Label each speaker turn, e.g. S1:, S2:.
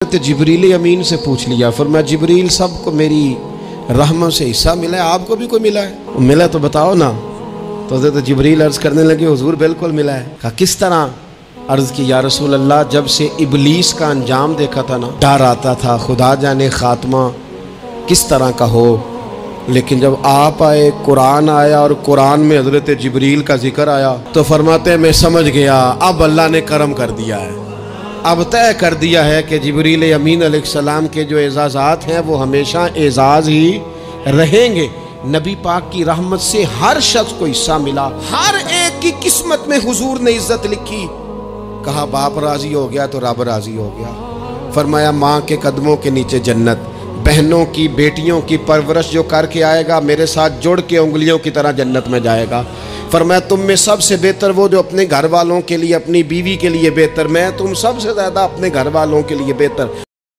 S1: जिब्रील अमीन से पूछ लिया, फरमाया जिब्रील सबको मेरी रहमत से हिस्सा मिला है, आपको भी कोई मिला है? मिला तो बताओ ना। तो हज़रत जिब्रील अर्ज़ करने लगे, हुजूर बिल्कुल मिला है। कहा किस तरह? अर्ज़ की या रसूल अल्लाह, जब से इबलीस का अंजाम देखा था ना, डर आता था खुदा जाने खात्मा किस तरह का हो। लेकिन जब आप आए, कुरान आया और कुरान में हज़रत जिब्रील का जिक्र आया तो फरमाते हैं मैं समझ गया, अब अल्लाह ने करम कर दिया है, अब तय कर दिया है कि जिब्रील अमीन अलैहिस्सलाम के जो एजाज़ात हैं वो हमेशा एजाज़ ही रहेंगे। नबी पाक की रहमत से हर शख्स को हिस्सा मिला, हर एक की किस्मत में हुजूर ने इज्जत लिखी। कहा बाप राजी हो गया तो रब राजी हो गया। फरमाया माँ के कदमों के नीचे जन्नत, बहनों की बेटियों की परवरिश जो करके आएगा मेरे साथ जुड़ के उंगलियों की तरह जन्नत में जाएगा। फरमाया तुम में सबसे बेहतर वो जो अपने घर वालों के लिए, अपनी बीवी के लिए बेहतर, मैं तुम सबसे ज़्यादा अपने घर वालों के लिए बेहतर।